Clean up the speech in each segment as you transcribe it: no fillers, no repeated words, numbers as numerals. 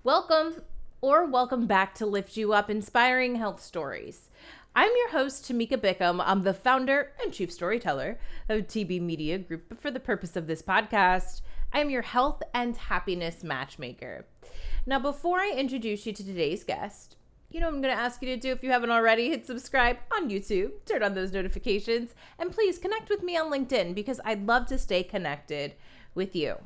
Welcome back to Lift You Up Inspiring Health Stories. I'm your host, Tamika Bickham. I'm the founder and chief storyteller of TB Media Group. But for the purpose of this podcast, I am your health and happiness matchmaker. Now, before I introduce you to today's guest, I'm going to ask you to do, if you haven't already, hit subscribe on YouTube, turn on those notifications, and please connect with me on LinkedIn because I'd love to stay connected with you.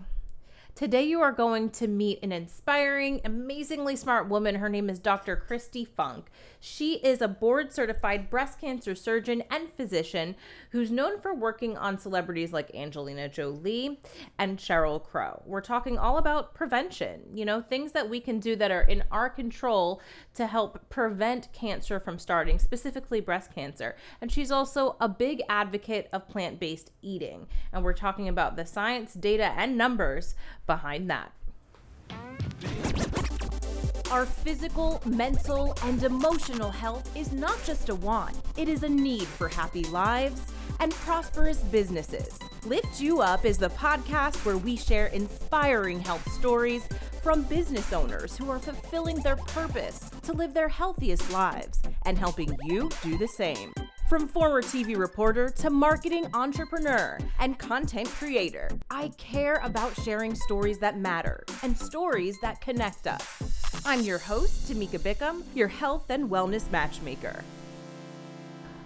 Today you are going to meet an inspiring, amazingly smart woman. Her name is Dr. Kristi Funk. She is a board-certified breast cancer surgeon and physician who's known for working on celebrities like Angelina Jolie and Sheryl Crow. We're talking all about prevention, things that we can do that are in our control to help prevent cancer from starting, specifically breast cancer. And she's also a big advocate of plant-based eating. And we're talking about the science, data, and numbers behind that. Our physical, mental, and emotional health is not just a want. It is a need for happy lives and prosperous businesses. Lift You Up is the podcast where we share inspiring health stories from business owners who are fulfilling their purpose to live their healthiest lives and helping you do the same. From former TV reporter to marketing entrepreneur and content creator, I care about sharing stories that matter and stories that connect us. I'm your host, Tamika Bickham, your health and wellness matchmaker.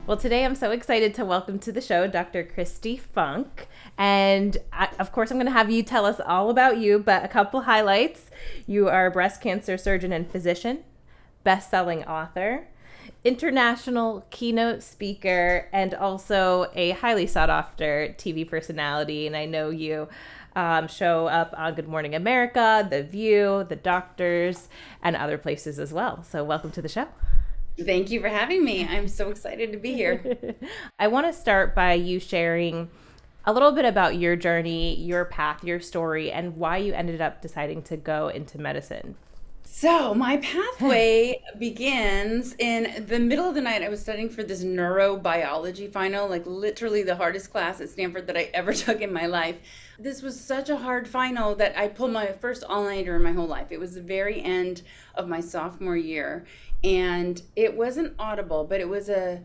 Well, today I'm so excited to welcome to the show Dr. Kristi Funk. And of course, I'm going to have you tell us all about you, but a couple highlights. You are a breast cancer surgeon and physician, best-selling author, international keynote speaker, and also a highly sought-after TV personality. And I know you show up on Good Morning America, The View, The Doctors, and other places as well. So welcome to the show. Thank you for having me. I'm so excited to be here. I want to start by you sharing a little bit about your journey, your path, your story, and why you ended up deciding to go into medicine. So my pathway begins in the middle of the night. I was studying for this neurobiology final, like literally the hardest class at Stanford that I ever took in my life. This was such a hard final that I pulled my first all-nighter in my whole life. It was the very end of my sophomore year, and it wasn't audible, but it was a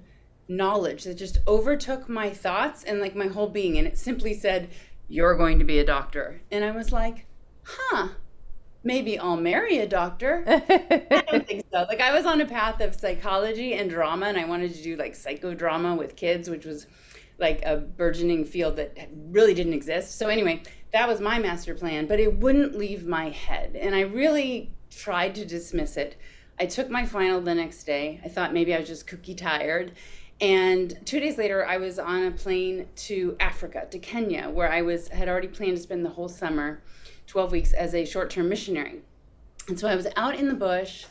knowledge that just overtook my thoughts and like my whole being. And it simply said, "You're going to be a doctor." And I was like, maybe I'll marry a doctor. I don't think so. Like, I was on a path of psychology and drama, and I wanted to do like psychodrama with kids, which was like a burgeoning field that really didn't exist. So anyway, that was my master plan, but it wouldn't leave my head. And I really tried to dismiss it. I took my final the next day. I thought maybe I was just cookie tired. And 2 days later, I was on a plane to Africa, to Kenya, where I had already planned to spend the whole summer, 12 weeks, as a short-term missionary. And so I was out in the bush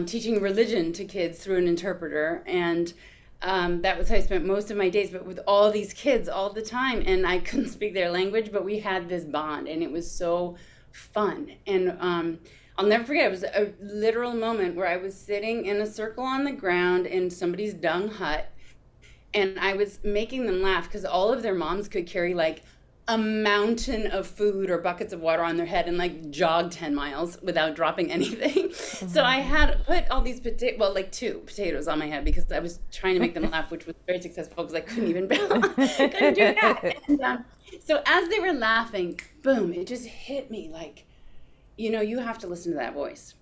teaching religion to kids through an interpreter. And that was how I spent most of my days, but with all these kids all the time. And I couldn't speak their language, but we had this bond, and it was so fun. And I'll never forget, it was a literal moment where I was sitting in a circle on the ground in somebody's dung hut, and I was making them laugh because all of their moms could carry like a mountain of food or buckets of water on their head and like jog 10 miles without dropping anything. Mm-hmm. So I had put all these two potatoes on my head because I was trying to make them laugh, which was very successful because I couldn't even couldn't do that. And, so as they were laughing, boom, it just hit me like, you have to listen to that voice.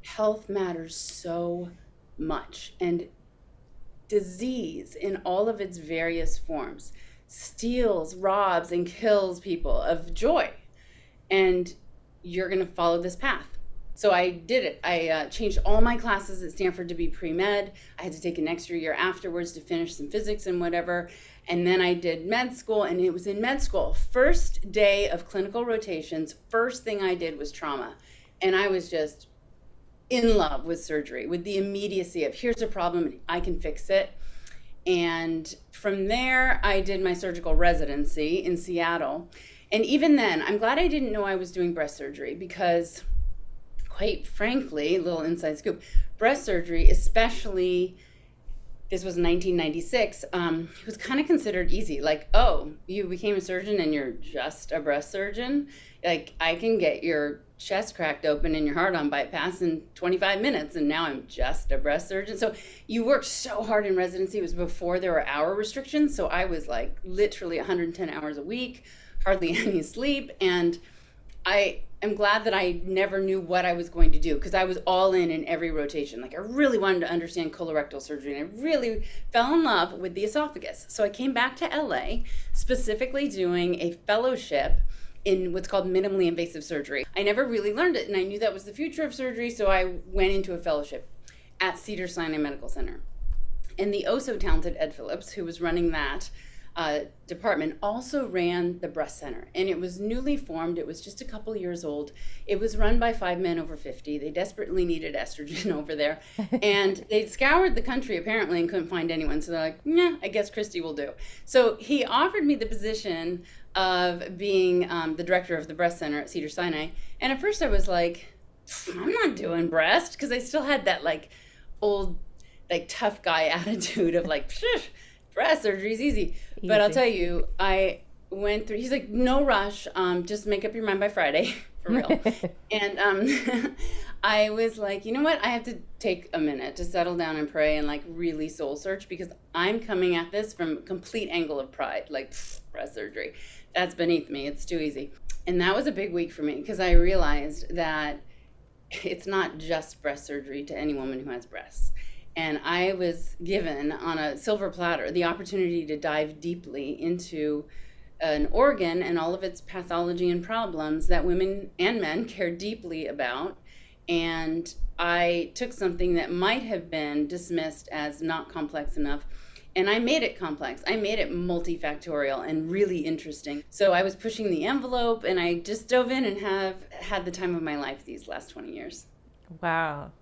Health matters so much, and disease in all of its various forms steals, robs, and kills people of joy. And you're going to follow this path. So I did it. I changed all my classes at Stanford to be pre-med. I had to take an extra year afterwards to finish some physics and whatever. And then I did med school, and it was in med school. First day of clinical rotations, first thing I did was trauma. And I was just in love with surgery, with the immediacy of here's a problem, I can fix it. And from there, I did my surgical residency in Seattle. And even then, I'm glad I didn't know I was doing breast surgery because, quite frankly, little inside scoop, breast surgery, especially this was 1996, it was kind of considered easy. Like, oh, you became a surgeon and you're just a breast surgeon? Like, I can get your chest cracked open and your heart on bypass in 25 minutes, and now I'm just a breast surgeon. So you worked so hard in residency. It was before there were hour restrictions. So I was like literally 110 hours a week, hardly any sleep. And I am glad that I never knew what I was going to do, because I was all in every rotation. Like, I really wanted to understand colorectal surgery, and I really fell in love with the esophagus. So I came back to LA, specifically doing a fellowship in what's called minimally invasive surgery. I never really learned it, and I knew that was the future of surgery, so I went into a fellowship at Cedars-Sinai Medical Center. And the oh so talented Ed Phillips, who was running that department, also ran the breast center, and it was newly formed. It was just a couple years old. It was run by 5 men over 50. They desperately needed estrogen over there, and they scoured the country apparently and couldn't find anyone. So they're like, yeah, I guess Kristi will do. So he offered me the position of being the director of the breast center at Cedars-Sinai. And at first I was like, I'm not doing breast, because I still had that like old, like tough guy attitude of like, breast surgery is easy. But I'll tell you, I went through, he's like, no rush, just make up your mind by Friday, for real. And I was like, you know what, I have to take a minute to settle down and pray and like really soul search, because I'm coming at this from a complete angle of pride, like breast surgery. That's beneath me, it's too easy. And that was a big week for me, because I realized that it's not just breast surgery to any woman who has breasts. And I was given on a silver platter the opportunity to dive deeply into an organ and all of its pathology and problems that women and men care deeply about. And I took something that might have been dismissed as not complex enough, and I made it complex. I made it multifactorial and really interesting. So I was pushing the envelope, and I just dove in and have had the time of my life these last 20 years. Wow.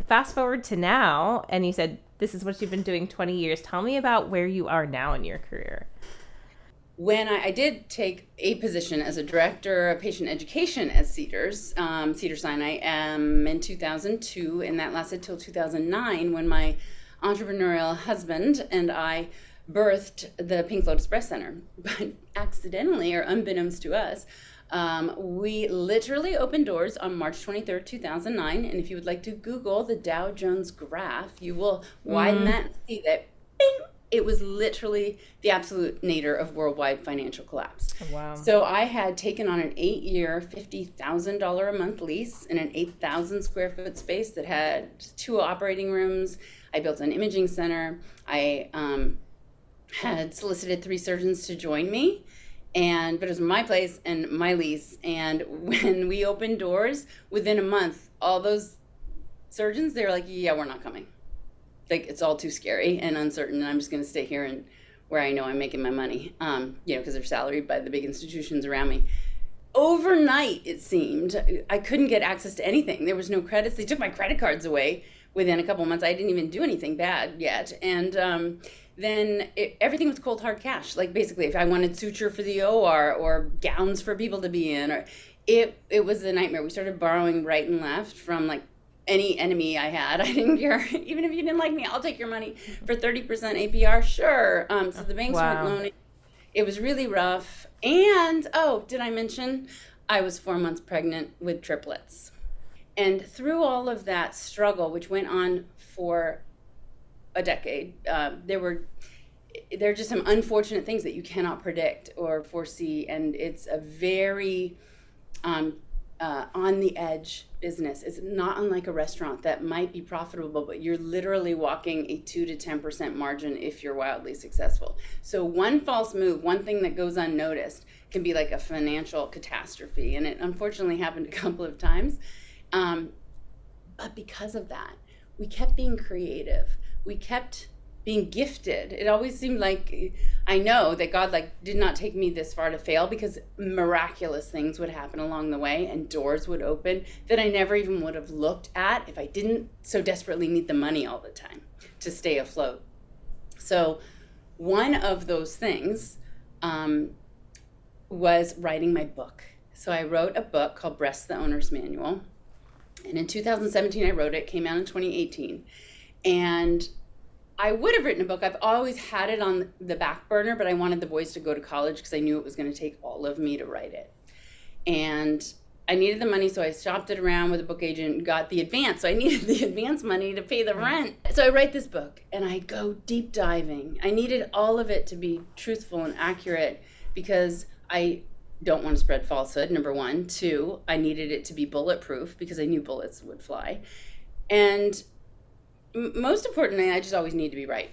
Fast forward to now, and you said this is what you've been doing 20 years. Tell me about where you are now in your career. When I did take a position as a director of patient education at Cedars-Sinai in 2002, and that lasted till 2009, when my entrepreneurial husband and I birthed the Pink Lotus Breast Center. But accidentally, or unbeknownst to us, we literally opened doors on March 23rd, 2009. And if you would like to Google the Dow Jones graph, you will widen that and see that, bing, it was literally the absolute nadir of worldwide financial collapse. Oh, wow. So I had taken on an 8-year, $50,000 a month lease in an 8,000 square foot space that had 2 operating rooms. I built an imaging center. I had solicited 3 surgeons to join me, but it was my place and my lease. And when we opened doors, within a month, all those surgeons, they were like, yeah, we're not coming. Like, it's all too scary and uncertain, and I'm just going to stay here and where I know I'm making my money, because they're salaried by the big institutions around me. Overnight, it seemed, I couldn't get access to anything. There was no credits. They took my credit cards away within a couple of months. I didn't even do anything bad yet. And then everything was cold hard cash. Like, basically, if I wanted suture for the OR or gowns for people to be in, or it was a nightmare. We started borrowing right and left from like any enemy I had. I didn't care. Even if you didn't like me, I'll take your money for 30% APR. Sure. So the banks weren't loaning. It was really rough. And, did I mention I was 4 months pregnant with triplets? And through all of that struggle, which went on for a decade, there are just some unfortunate things that you cannot predict or foresee. And it's a very on the edge business. It's not unlike a restaurant that might be profitable, but you're literally walking a 2 to 10% margin if you're wildly successful. So one false move, one thing that goes unnoticed, can be like a financial catastrophe. And it unfortunately happened a couple of times. But because of that, we kept being creative. We kept being gifted. It always seemed like, I know that God did not take me this far to fail, because miraculous things would happen along the way and doors would open that I never even would have looked at if I didn't so desperately need the money all the time to stay afloat. So one of those things was writing my book. So I wrote a book called Breast, the Owner's Manual. And in 2017, I wrote it, came out in 2018. And I would have written a book. I've always had it on the back burner, but I wanted the boys to go to college because I knew it was going to take all of me to write it. And I needed the money, so I shopped it around with a book agent, got the advance. So I needed the advance money to pay the rent. So I write this book, and I go deep diving. I needed all of it to be truthful and accurate because I don't want to spread falsehood, number one. Two, I needed it to be bulletproof because I knew bullets would fly. And most importantly, I just always need to be right.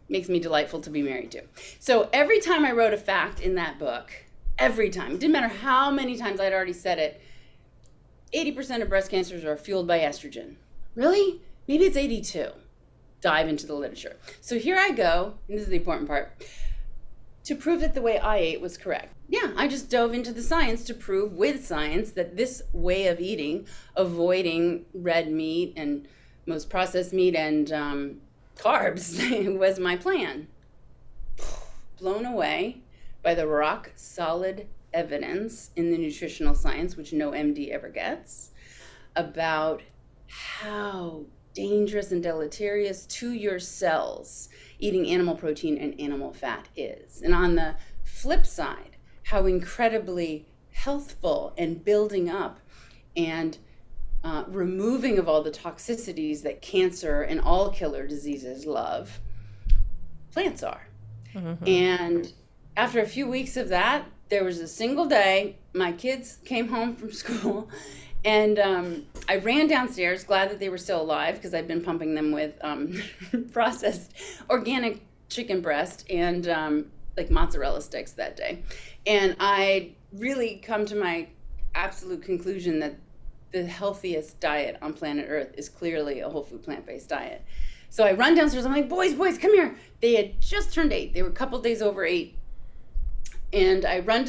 Makes me delightful to be married to. So every time I wrote a fact in that book, every time, it didn't matter how many times I'd already said it, 80% of breast cancers are fueled by estrogen. Really? Maybe it's 82. Dive into the literature. So here I go, and this is the important part, to prove that the way I ate was correct. Yeah, I just dove into the science to prove with science that this way of eating, avoiding red meat and most processed meat and carbs was my plan. Blown away by the rock solid evidence in the nutritional science, which no MD ever gets, about how dangerous and deleterious to your cells eating animal protein and animal fat is. And on the flip side, how incredibly healthful and building up and removing of all the toxicities that cancer and all killer diseases love, plants are. Mm-hmm. And after a few weeks of that, there was a single day, my kids came home from school, and I ran downstairs, glad that they were still alive, because I'd been pumping them with processed organic chicken breast and like mozzarella sticks that day. And I really come to my absolute conclusion that the healthiest diet on planet Earth is clearly a whole food plant-based diet. So I run downstairs, I'm like, boys, come here. They had just turned 8. They were a couple days over 8. And they run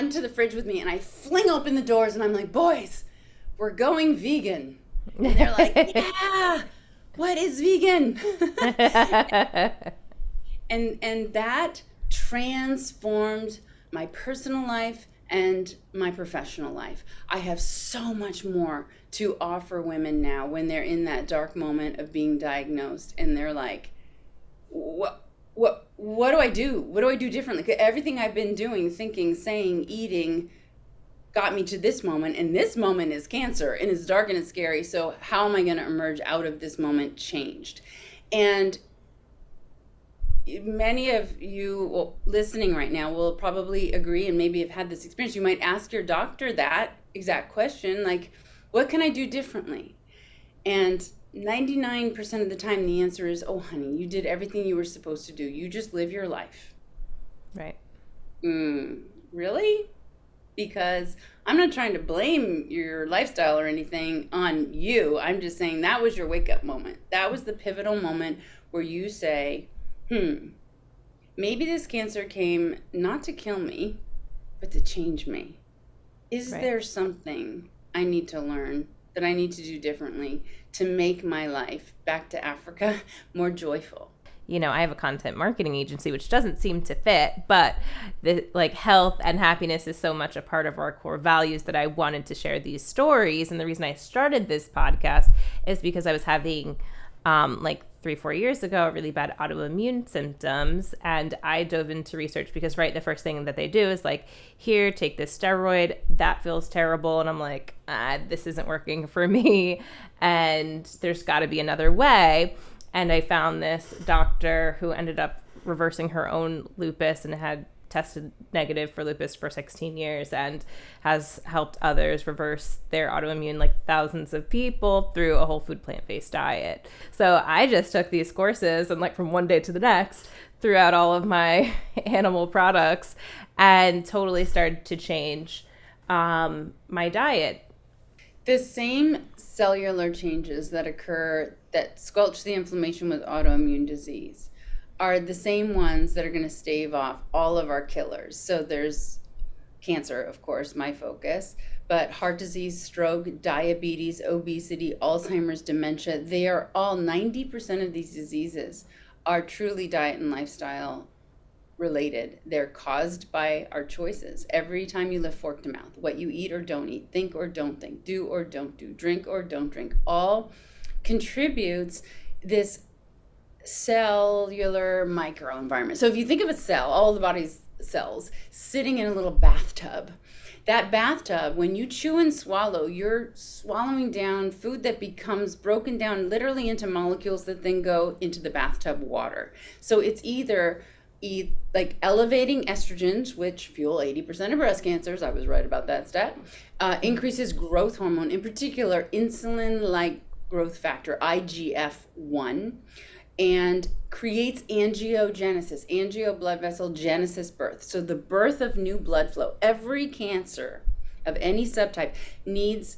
to the fridge with me, and I fling open the doors, and I'm like, boys, we're going vegan. And they're like, yeah, what is vegan? and that transformed my personal life and my professional life. I have so much more to offer women now when they're in that dark moment of being diagnosed, and they're like, what do I do? What do I do differently? 'Cause everything I've been doing, thinking, saying, eating, got me to this moment, and this moment is cancer, and it's dark and it's scary. So how am I going to emerge out of this moment changed? And many of you listening right now will probably agree, and maybe have had this experience. You might ask your doctor that exact question, like, what can I do differently? And 99% of the time, the answer is, oh, honey, you did everything you were supposed to do. You just live your life. Right. Really? Because I'm not trying to blame your lifestyle or anything on you. I'm just saying that was your wake-up moment. That was the pivotal moment where you say, maybe this cancer came not to kill me, but to change me. Is there something I need to learn, that I need to do differently to make my life back to Africa more joyful? You know, I have a content marketing agency, which doesn't seem to fit, but the health and happiness is so much a part of our core values that I wanted to share these stories. And the reason I started this podcast is because I was having 3-4 years ago, really bad autoimmune symptoms. And I dove into research because, the first thing that they do is here, take this steroid. That feels terrible. And I'm like, this isn't working for me. And there's got to be another way. And I found this doctor who ended up reversing her own lupus and had tested negative for lupus for 16 years and has helped others reverse their autoimmune, thousands of people, through a whole food plant-based diet. So I just took these courses and from one day to the next threw out all of my animal products and totally started to change my diet. The same cellular changes that occur that squelch the inflammation with autoimmune disease are the same ones that are going to stave off all of our killers. So there's cancer, of course, my focus, but heart disease, stroke, diabetes, obesity, Alzheimer's, dementia, they are all, 90% of these diseases are truly diet and lifestyle related. They're caused by our choices. Every time you lift fork to mouth, what you eat or don't eat, think or don't think, do or don't do, drink or don't drink, all contributes this cellular microenvironment. So if you think of a cell, all the body's cells sitting in a little bathtub. That bathtub, when you chew and swallow, you're swallowing down food that becomes broken down literally into molecules that then go into the bathtub water. So it's either like elevating estrogens, which fuel 80% of breast cancers. I was right about that stat. Increases growth hormone, in particular insulin-like growth factor, IGF-1, and creates angiogenesis, angio blood vessel genesis birth. So the birth of new blood flow. Every cancer of any subtype needs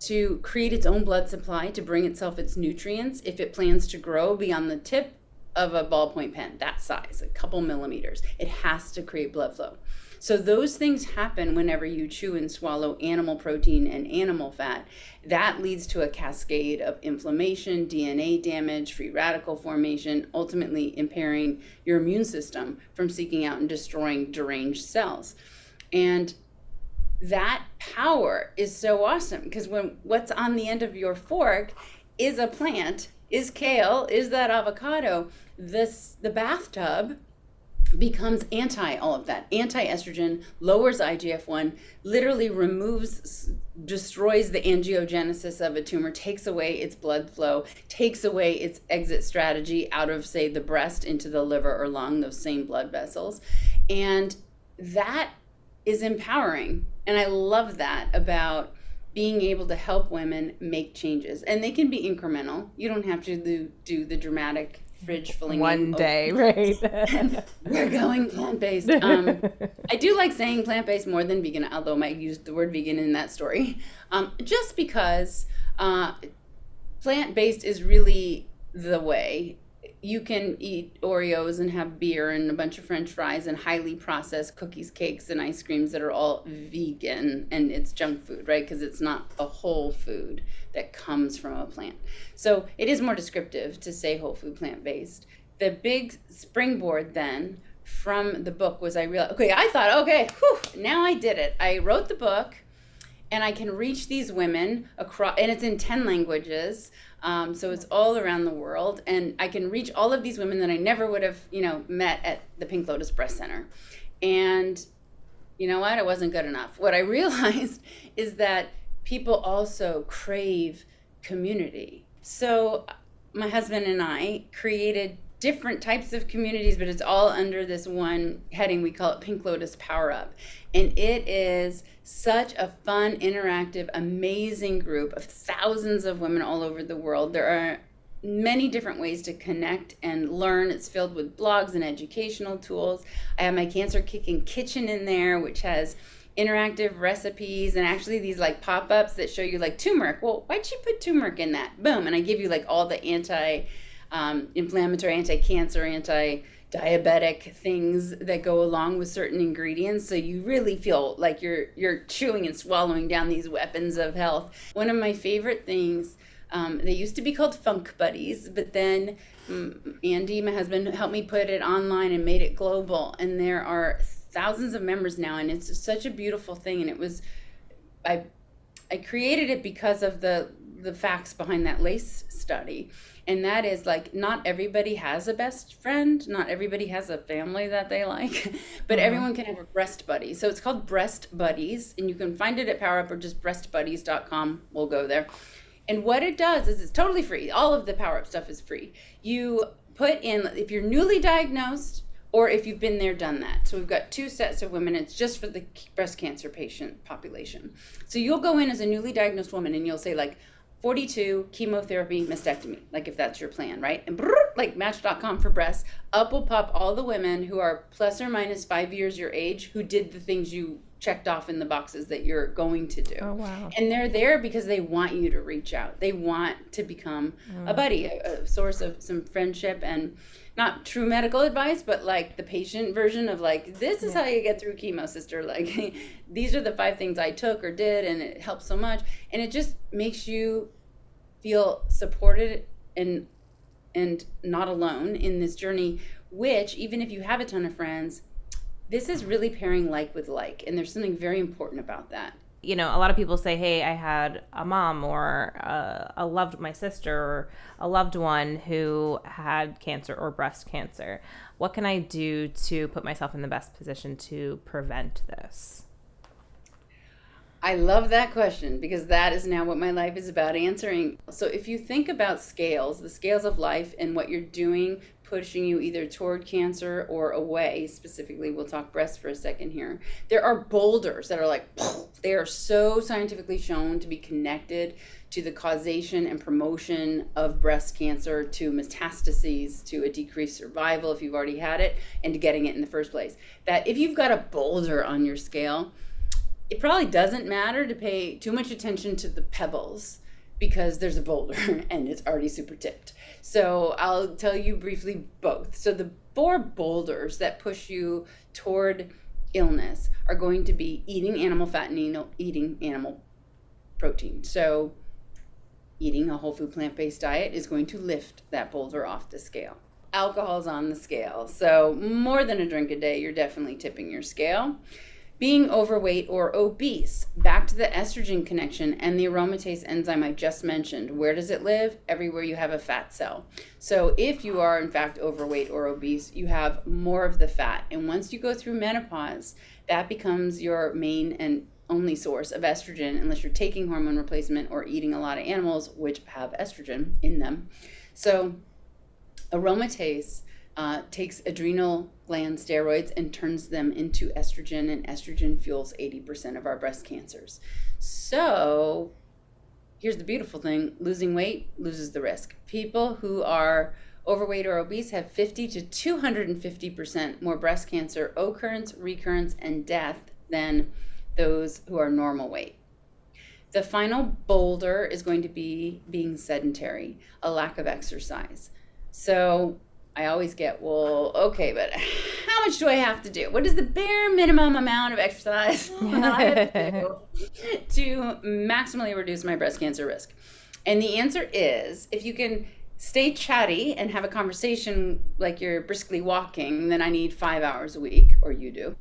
to create its own blood supply to bring itself its nutrients if it plans to grow beyond the tip of a ballpoint pen, that size, a couple millimeters. It has to create blood flow. So those things happen whenever you chew and swallow animal protein and animal fat. That leads to a cascade of inflammation, DNA damage, free radical formation, ultimately impairing your immune system from seeking out and destroying deranged cells. And that power is so awesome because when what's on the end of your fork is a plant, is kale, is that avocado, the bathtub becomes anti all of that. Anti-estrogen, lowers IGF-1, literally destroys the angiogenesis of a tumor, takes away its blood flow, takes away its exit strategy out of, say, the breast into the liver or lung, those same blood vessels. And that is empowering. And I love that about being able to help women make changes. And they can be incremental. You don't have to do the dramatic fridge filling one day, right? We're going plant-based. I do like saying plant-based more than vegan, although I might use the word vegan in that story, just because plant-based is really the way. You can eat Oreos and have beer and a bunch of French fries and highly processed cookies, cakes, and ice creams that are all vegan, and it's junk food, right? Because it's not a whole food that comes from a plant. So it is more descriptive to say whole food plant-based. The big springboard then from the book was I realized, now I did it. I wrote the book and I can reach these women across, and it's in 10 languages. So it's all around the world, and I can reach all of these women that I never would have, met at the Pink Lotus Breast Center. And you know what? It wasn't good enough. What I realized is that people also crave community. So my husband and I created different types of communities, but it's all under this one heading. We call it Pink Lotus Power Up. And it is such a fun, interactive, amazing group of thousands of women all over the world. There are many different ways to connect and learn. It's filled with blogs and educational tools. I have my Cancer Kicking Kitchen in there, which has interactive recipes and actually these like pop-ups that show you like turmeric. Well, why'd you put turmeric in that? Boom. And I give you like all the anti-inflammatory, anti-cancer, anti-diabetic things that go along with certain ingredients, so you really feel like you're chewing and swallowing down these weapons of health. One of my favorite things, they used to be called Funk Buddies, but then Andy, my husband, helped me put it online and made it global, and there are thousands of members now, and it's such a beautiful thing. And it was I created it because of the facts behind that LACE study. And that is like, not everybody has a best friend, not everybody has a family that they like, but everyone can have a breast buddy. So it's called Breast Buddies, and you can find it at PowerUp or just breastbuddies.com. We'll go there. And what it does is it's totally free. All of the PowerUp stuff is free. You put in, if you're newly diagnosed or if you've been there, done that. So we've got 2 sets of women. It's just for the breast cancer patient population. So you'll go in as a newly diagnosed woman and you'll say like, 42, chemotherapy, mastectomy, like if that's your plan, right? And like Match.com for breasts, up will pop all the women who are plus or minus 5 years your age who did the things you checked off in the boxes that you're going to do. Oh, wow. And they're there because they want you to reach out. They want to become a buddy, a source of some friendship, and not true medical advice, but like the patient version of like, this is how you get through chemo, sister. Like, these are the 5 things I took or did, and it helps so much. And it just makes you feel supported and not alone in this journey, which, even if you have a ton of friends, this is really pairing like with like. And there's something very important about that. a lot of people say, hey, I had a mom or my sister or a loved one who had cancer or breast cancer. What can I do to put myself in the best position to prevent this? I love that question because that is now what my life is about answering. So if you think about scales, the scales of life and what you're doing, pushing you either toward cancer or away, specifically, we'll talk breast for a second here. There are boulders that are like, they are so scientifically shown to be connected to the causation and promotion of breast cancer, to metastases, to a decreased survival if you've already had it, and to getting it in the first place. That if you've got a boulder on your scale, it probably doesn't matter to pay too much attention to the pebbles because there's a boulder and it's already super tipped. So I'll tell you briefly both. So the 4 boulders that push you toward illness are going to be eating animal fat and eating animal protein. So eating a whole food plant-based diet is going to lift that boulder off the scale. Alcohol's on the scale. So more than a drink a day, you're definitely tipping your scale. Being overweight or obese, back to the estrogen connection and the aromatase enzyme I just mentioned. Where does it live? Everywhere you have a fat cell. So if you are in fact overweight or obese, you have more of the fat. And once you go through menopause, that becomes your main and only source of estrogen, unless you're taking hormone replacement or eating a lot of animals which have estrogen in them. So aromatase takes adrenal gland steroids and turns them into estrogen, and estrogen fuels 80% of our breast cancers. So here's the beautiful thing: losing weight loses the risk. People who are overweight or obese have 50 to 250% more breast cancer occurrence, recurrence, and death than those who are normal weight. The final boulder is going to be being sedentary, a lack of exercise. So I always get, well, okay, but how much do I have to do? What is the bare minimum amount of exercise that I have to do to maximally reduce my breast cancer risk? And the answer is, if you can stay chatty and have a conversation like you're briskly walking, then I need 5 hours a week, or you do.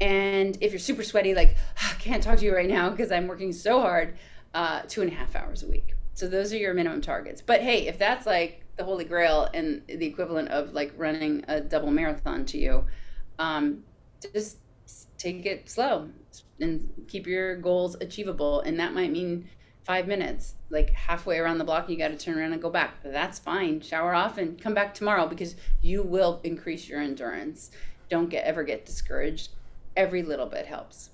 And if you're super sweaty, like, I can't talk to you right now because I'm working so hard, 2.5 hours a week. So those are your minimum targets. But hey, if that's like the holy grail and the equivalent of like running a double marathon to you, just take it slow and keep your goals achievable. And that might mean 5 minutes, like halfway around the block, you got to turn around and go back. But that's fine. Shower off and come back tomorrow, because you will increase your endurance. Don't ever get discouraged. Every little bit helps.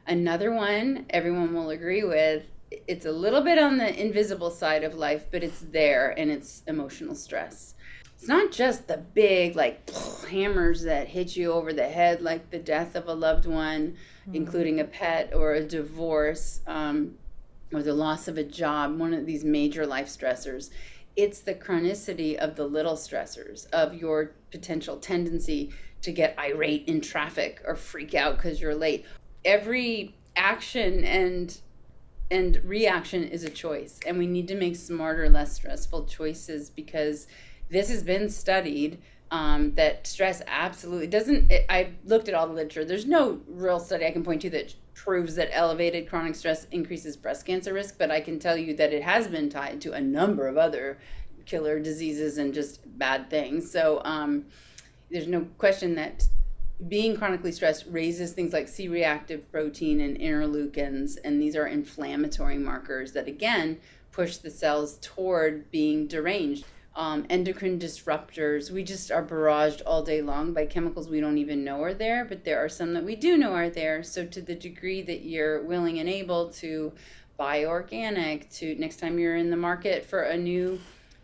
Another one everyone will agree with, it's a little bit on the invisible side of life, but it's there, and it's emotional stress. It's not just the big like hammers that hit you over the head, like the death of a loved one, including a pet or a divorce, or the loss of a job, one of these major life stressors. It's the chronicity of the little stressors, of your potential tendency to get irate in traffic or freak out because you're late. Every action and reaction is a choice, and we need to make smarter, less stressful choices, because this has been studied, that stress absolutely doesn't. I looked at all the literature. There's no real study I can point to that proves that elevated chronic stress increases breast cancer risk, but I can tell you that it has been tied to a number of other killer diseases and just bad things. So there's no question that being chronically stressed raises things like C-reactive protein and interleukins, and these are inflammatory markers that, again, push the cells toward being deranged. Endocrine disruptors, we just are barraged all day long by chemicals we don't even know are there, but there are some that we do know are there. So to the degree that you're willing and able to buy organic, to next time you're in the market for a new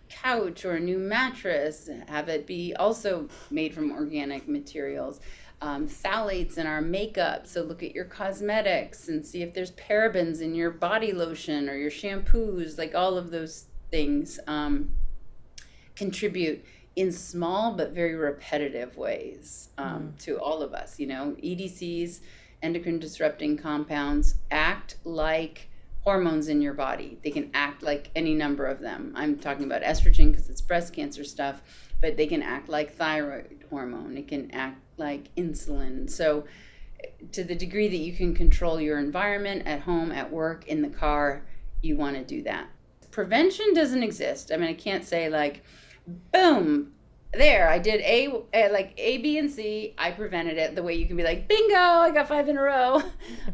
couch or a new mattress, have it be also made from organic materials. Phthalates in our makeup, so look at your cosmetics and see if there's parabens in your body lotion or your shampoos. Like, all of those things contribute in small but very repetitive ways to all of us. EDCs, endocrine disrupting compounds, act like hormones in your body. They can act like any number of them. I'm talking about estrogen because it's breast cancer stuff, but they can act like thyroid hormone. It can act like insulin. So to the degree that you can control your environment at home, at work, in the car, you want to do that. Prevention doesn't exist. I mean, I can't say like, boom, there, I did like A, B, and C. I prevented it. The way you can be like, bingo, I got 5 in a row.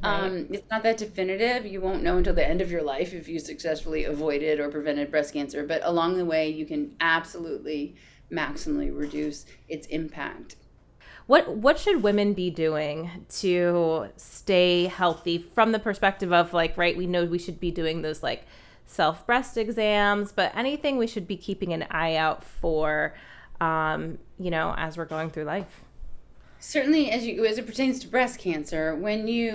Right. It's not that definitive. You won't know until the end of your life if you successfully avoided or prevented breast cancer. But along the way, you can absolutely maximally reduce its impact. What should women be doing to stay healthy from the perspective of like, right, we know we should be doing those like self-breast exams, but anything we should be keeping an eye out for, as we're going through life? Certainly, as it pertains to breast cancer,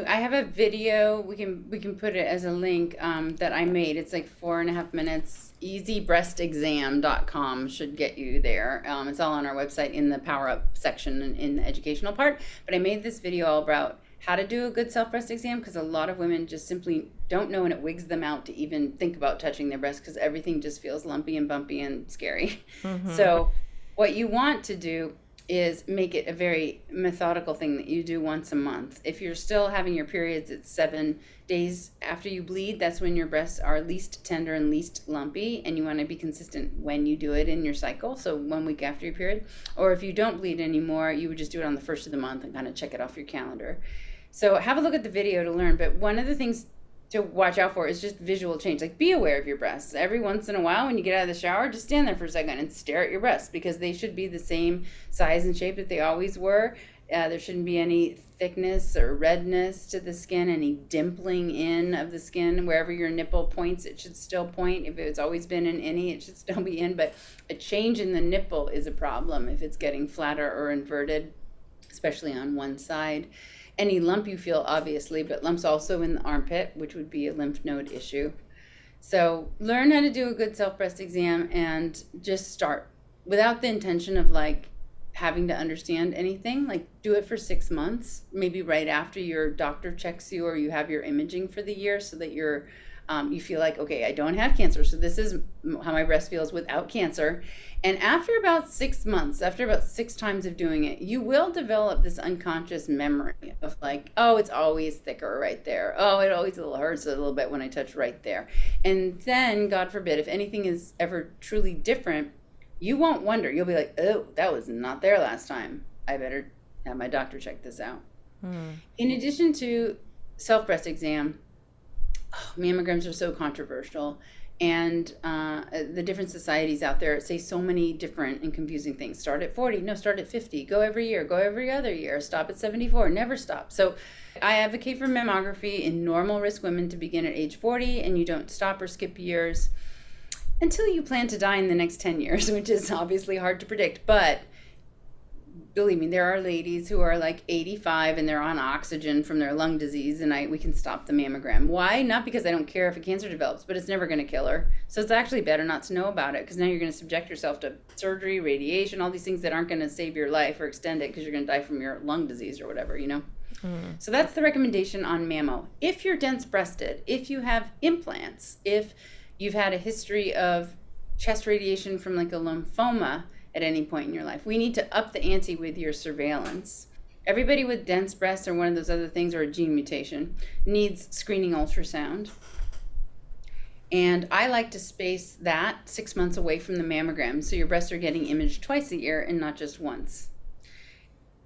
I have a video, we can put it as a link that I made. It's like 4.5 minutes. easybreastexam.com should get you there. It's all on our website in the Power Up section in the educational part. But I made this video all about how to do a good self-breast exam, because a lot of women just simply don't know, and it wigs them out to even think about touching their breast because everything just feels lumpy and bumpy and scary. Mm-hmm. So what you want to do is make it a very methodical thing that you do once a month. If you're still having your periods at 7 days after you bleed, that's when your breasts are least tender and least lumpy, and you want to be consistent when you do it in your cycle, so 1 week after your period. Or if you don't bleed anymore, you would just do it on the first of the month and kind of check it off your calendar. So have a look at the video to learn, but one of the things to watch out for is just visual change. Like, be aware of your breasts. Every once in a while when you get out of the shower, just stand there for a second and stare at your breasts, because they should be the same size and shape that they always were. There shouldn't be any thickness or redness to the skin, any dimpling in of the skin. Wherever your nipple points, it should still point. If it's always been in any, it should still be in. But a change in the nipple is a problem if it's getting flatter or inverted, especially on one side. Any lump you feel, obviously, but lumps also in the armpit, which would be a lymph node issue. So learn how to do a good self-breast exam and just start without the intention of like having to understand anything. Like, do it for 6 months, maybe right after your doctor checks you or you have your imaging for the year, so that you feel like, okay, I don't have cancer, so this is how my breast feels without cancer. And after about 6 months, after about 6 times of doing it, you will develop this unconscious memory of like, oh, it's always thicker right there. Oh, it always hurts a little bit when I touch right there. And then, God forbid, if anything is ever truly different, you won't wonder. You'll be like, oh, that was not there last time. I better have my doctor check this out. In addition to self-breast exam, mammograms are so controversial. And the different societies out there say so many different and confusing things. Start at 40, no, start at 50, go every year, go every other year, stop at 74, never stop. So I advocate for mammography in normal risk women to begin at age 40, and you don't stop or skip years until you plan to die in the next 10 years, which is obviously hard to predict. But believe me, there are ladies who are like 85 and they're on oxygen from their lung disease, and we can stop the mammogram. Why? Not because I don't care if a cancer develops, but it's never going to kill her. So it's actually better not to know about it, because now you're going to subject yourself to surgery, radiation, all these things that aren't going to save your life or extend it, because you're going to die from your lung disease or whatever, So that's the recommendation on mammo. If you're dense breasted, if you have implants, if you've had a history of chest radiation from like a lymphoma at any point in your life, we need to up the ante with your surveillance. Everybody with dense breasts or one of those other things, or a gene mutation, needs screening ultrasound. And I like to space that 6 months away from the mammogram, so your breasts are getting imaged twice a year and not just once.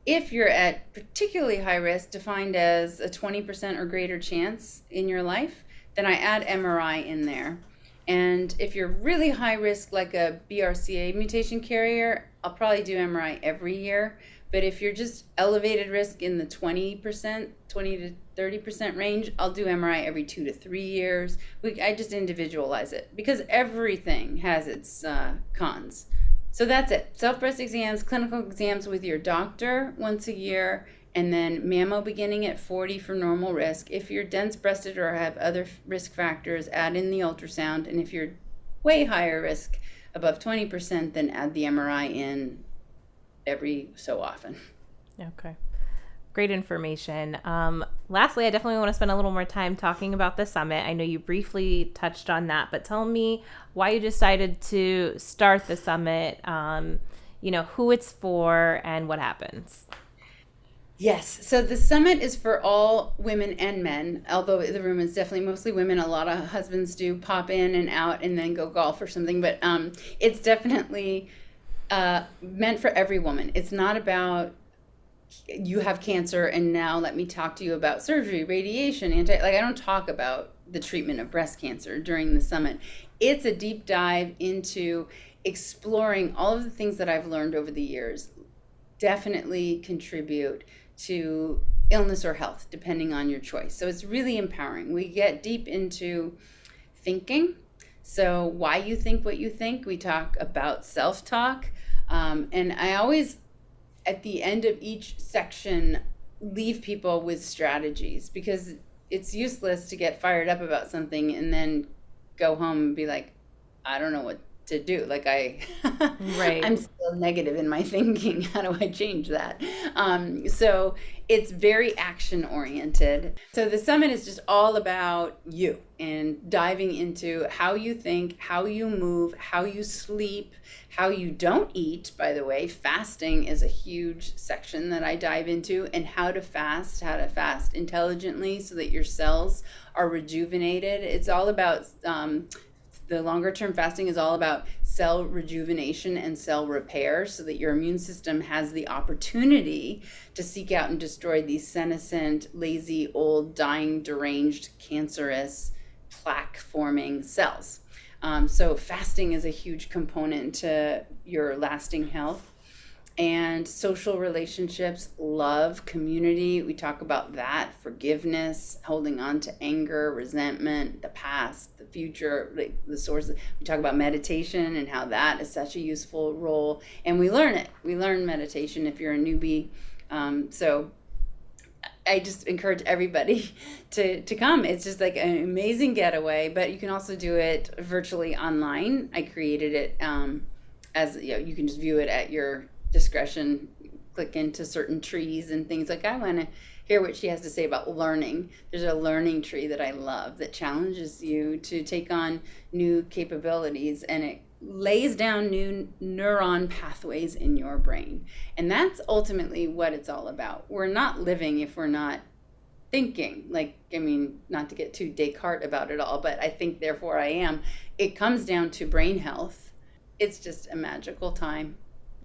If you're at particularly high risk, defined as a 20% or greater chance in your life, then I add MRI in there. And if you're really high risk, like a BRCA mutation carrier, I'll probably do MRI every year. But if you're just elevated risk in the 20 to 30% range, I'll do MRI every 2 to 3 years. I just individualize it, because everything has its cons. So that's it. Self-breast exams, clinical exams with your doctor once a year, and then mammo beginning at 40 for normal risk. If you're dense breasted or have other risk factors, add in the ultrasound. And if you're way higher risk, above 20%, then add the MRI in every so often. Okay. Great information. Lastly, I definitely want to spend a little more time talking about the summit. I know you briefly touched on that, but tell me why you decided to start the summit, who it's for and what happens. Yes. So the summit is for all women and men, although the room is definitely mostly women. A lot of husbands do pop in and out and then go golf or something, but it's definitely meant for every woman. It's not about you have cancer and now let me talk to you about surgery, radiation, I don't talk about the treatment of breast cancer during the summit. It's a deep dive into exploring all of the things that I've learned over the years definitely contribute to illness or health, depending on your choice. So it's really empowering. We get deep into thinking. So why you think what you think. We talk about self-talk. And I always, at the end of each section, leave people with strategies, because it's useless to get fired up about something and then go home and be like, I don't know what to do. Right. I'm still negative in my thinking. How do I change that? So it's very action oriented. So the summit is just all about you and diving into how you think, how you move, how you sleep, how you don't eat. By the way, fasting is a huge section that I dive into, and how to fast intelligently so that your cells are rejuvenated. It's all about the longer term fasting is all about cell rejuvenation and cell repair, so that your immune system has the opportunity to seek out and destroy these senescent, lazy, old, dying, deranged, cancerous, plaque forming cells. So fasting is a huge component to your lasting health. And social relationships, love, community. We talk about that, forgiveness, holding on to anger, resentment, the past, the future, like the sources. We talk about meditation and how that is such a useful role. And we learn it. We learn meditation if you're a newbie. So I just encourage everybody to come. It's just like an amazing getaway, but you can also do it virtually online. I created it as, you can just view it at your discretion, click into certain trees and things. Like, I want to hear what she has to say about learning. There's a learning tree that I love that challenges you to take on new capabilities, and it lays down new neuron pathways in your brain. And that's ultimately what it's all about. We're not living if we're not thinking. Not to get too Descartes about it all, but I think therefore I am. It comes down to brain health. It's just a magical time.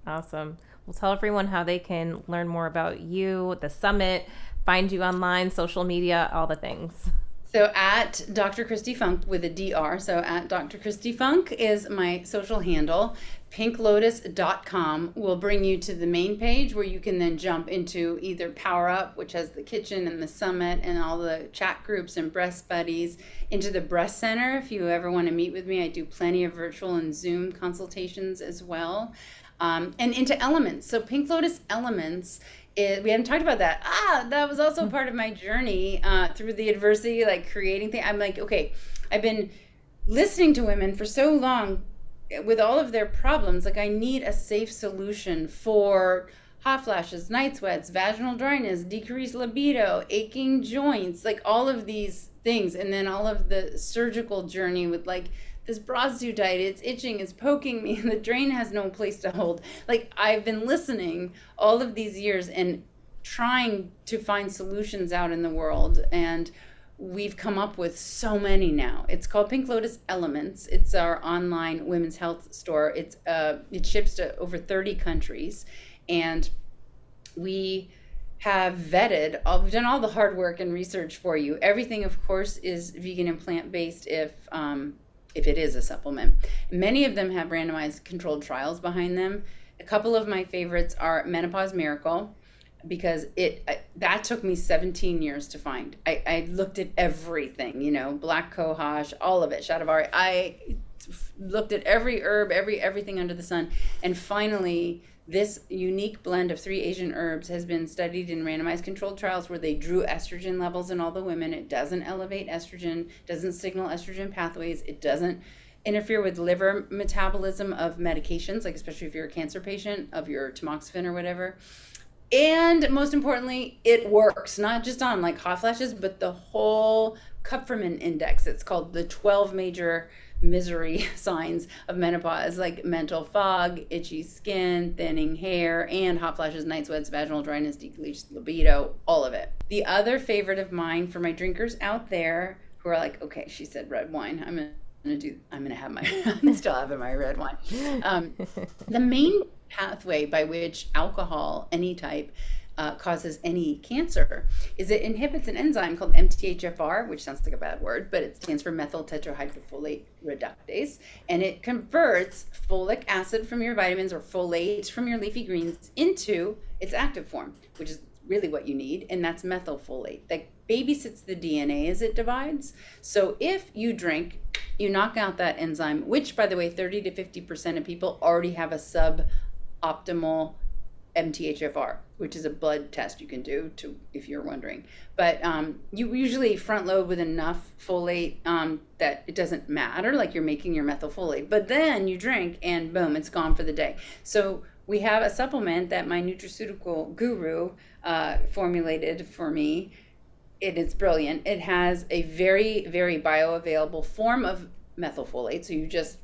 Awesome. Well, tell everyone how they can learn more about you, the summit, find you online, social media, all the things. So at Dr. Kristi Funk with a DR. So at Dr. Kristi Funk is my social handle. pinklotus.com will bring you to the main page, where you can then jump into either Power Up, which has the kitchen and the summit and all the chat groups and breast buddies, into the breast center. If you ever want to meet with me, I do plenty of virtual and Zoom consultations as well. And into Elements. So Pink Lotus Elements, we haven't talked about that. That was also part of my journey through the adversity, like creating things. I'm like, okay, I've been listening to women for so long with all of their problems. Like, I need a safe solution for hot flashes, night sweats, vaginal dryness, decreased libido, aching joints, like all of these things. And then all of the surgical journey with this prostitute diet, it's itching, it's poking me, the drain has no place to hold. Like, I've been listening all of these years and trying to find solutions out in the world, and we've come up with so many now. It's called Pink Lotus Elements. It's our online women's health store. It ships to over 30 countries, and we have vetted we've done all the hard work and research for you. Everything, of course, is vegan and plant-based if it is a supplement. Many of them have randomized controlled trials behind them. A couple of my favorites are Menopause Miracle, because that took me 17 years to find. I looked at everything, black cohosh, all of it, shatavari. I looked at every herb, everything under the sun, and finally this unique blend of 3 Asian herbs has been studied in randomized controlled trials where they drew estrogen levels in all the women. It doesn't elevate estrogen, doesn't signal estrogen pathways, it doesn't interfere with liver metabolism of medications, like especially if you're a cancer patient, of your tamoxifen or whatever. And most importantly, it works, not just on hot flashes, but the whole Kupferman index. It's called the 12 major misery signs of menopause, like mental fog, itchy skin, thinning hair, and hot flashes, night sweats, vaginal dryness, decreased libido, all of it. The other favorite of mine for my drinkers out there who are like, okay, she said red wine, I'm still having my red wine. The main pathway by which alcohol, any type, causes any cancer is it inhibits an enzyme called MTHFR, which sounds like a bad word, but it stands for methyl tetrahydrofolate reductase, and it converts folic acid from your vitamins or folate from your leafy greens into its active form, which is really what you need, and that's methylfolate that babysits the DNA as it divides. So if you drink, you knock out that enzyme, which, by the way, 30 to 50% of people already have a suboptimal MTHFR, which is a blood test you can do if you're wondering. But you usually front load with enough folate that it doesn't matter, like you're making your methylfolate. But then you drink and boom, it's gone for the day. So we have a supplement that my nutraceutical guru formulated for me. It is brilliant. It has a very, very bioavailable form of methylfolate. So you just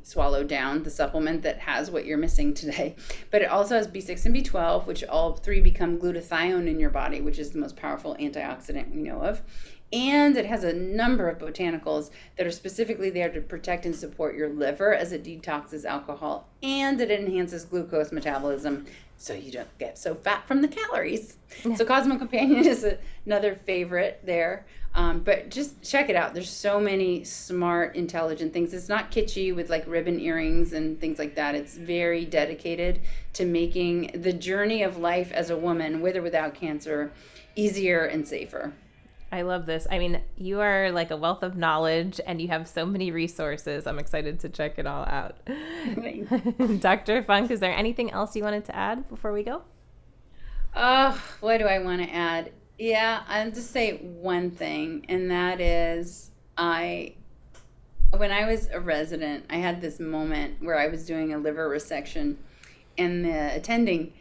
swallow down the supplement that has what you're missing today. But it also has B6 and B12, which all three become glutathione in your body, which is the most powerful antioxidant we know of. And it has a number of botanicals that are specifically there to protect and support your liver as it detoxes alcohol, and it enhances glucose metabolism so you don't get so fat from the calories. So Cosmo Companion is another favorite there. But just check it out. There's so many smart, intelligent things. It's not kitschy with like ribbon earrings and things like that. It's very dedicated to making the journey of life as a woman, with or without cancer, easier and safer. I love this. I mean, you are like a wealth of knowledge and you have so many resources. I'm excited to check it all out. Dr. Funk, is there anything else you wanted to add before we go? What do I want to add? Yeah, I'll just say one thing, and that is when I was a resident, I had this moment where I was doing a liver resection, and the attending,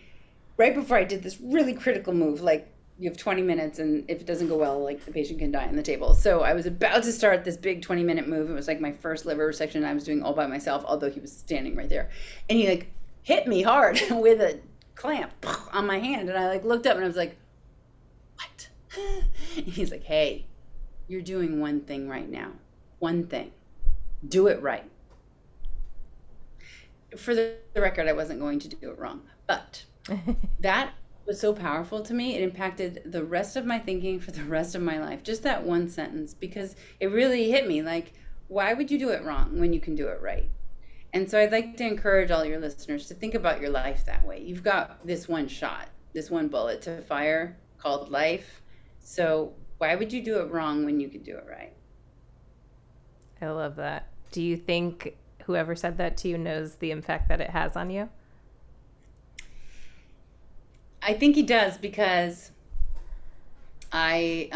right before I did this really critical move, like you have 20 minutes, and if it doesn't go well, like the patient can die on the table. So I was about to start this big 20-minute move. It was like my first liver resection I was doing all by myself, although he was standing right there. And he like hit me hard with a clamp on my hand, and I like looked up and I was like, what? And he's like, hey, you're doing one thing right now. One thing. Do it right. For the record, I wasn't going to do it wrong, but that was so powerful to me. It impacted the rest of my thinking for the rest of my life. Just that one sentence, because it really hit me. Like, why would you do it wrong when you can do it right? And so I'd like to encourage all your listeners to think about your life that way. You've got this one shot, this one bullet to fire called life. So why would you do it wrong when you could do it right? I love that. Do you think whoever said that to you knows the impact that it has on you? I think he does, because it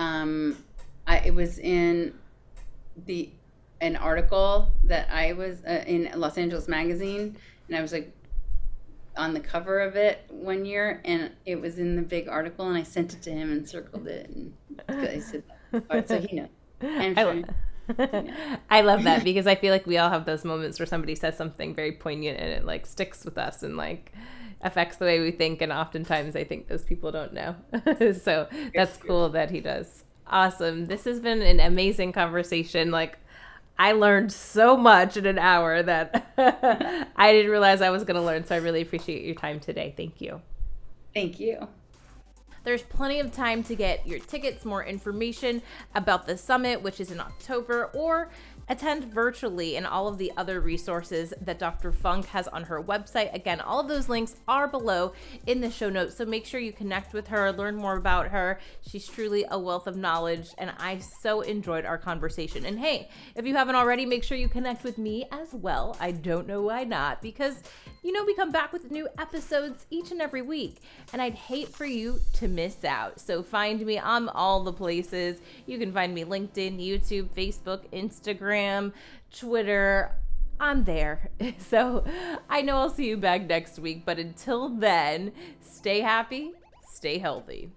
was in an article that I was in Los Angeles Magazine, and I was like on the cover of it one year, and it was in the big article, and I sent it to him and circled it, and I said, all right, so he knows. I love that, because I feel like we all have those moments where somebody says something very poignant and it like sticks with us and like affects the way we think, and oftentimes I think those people don't know. So that's cool that he does. Awesome. This has been an amazing conversation. Like, I learned so much in an hour that I didn't realize I was going to learn. So I really appreciate your time today. Thank you. Thank you. There's plenty of time to get your tickets, more information about the summit, which is in October, or attend virtually, and all of the other resources that Dr. Funk has on her website. Again, all of those links are below in the show notes, so make sure you connect with her, learn more about her. She's truly a wealth of knowledge, and I so enjoyed our conversation. And hey, if you haven't already, make sure you connect with me as well. I don't know why not, because we come back with new episodes each and every week, and I'd hate for you to miss out. So find me on all the places. You can find me LinkedIn, YouTube, Facebook, Instagram, Twitter. I'm there. So I know I'll see you back next week, but until then, stay happy, stay healthy.